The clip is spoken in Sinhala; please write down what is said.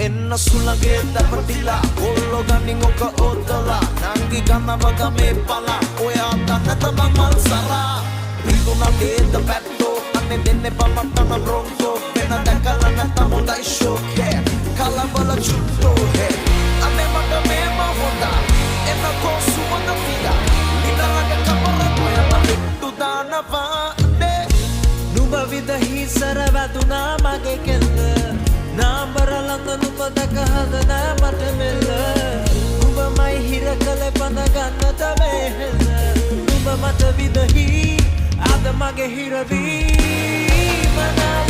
එන්න සුළගේ දැපටිලා කොල්ලෝ ගනින් ඔක ඔතලා නංගි ගන්නවග මේ පලා ඔයා දන්න තමන් මල් සලා රිදුනා දේද පැත්තෝ අනේ දෙන්නේ බමත්තන බ්‍රොන්කෝ වෙන දැකලා නැත්තම් හොඳයි ෂෝක් හේ කලබල චුට්ටෝ හේ අනේ මට මේම හොඳා එන්න කොසුවද පිලා නිතරග කපර ඔයා පිට්ටු දානවා නුඹ විදහි සර වැදුනා මගේ කෙල්ල නාම්බර ළඟ නුඹ දැක හදන මට මෙල්ල නුඹමයි හිර කළේ පන ගන්නට වෙහෙල්ල නුඹ මට විදහි අද මගේ හිරවී මනල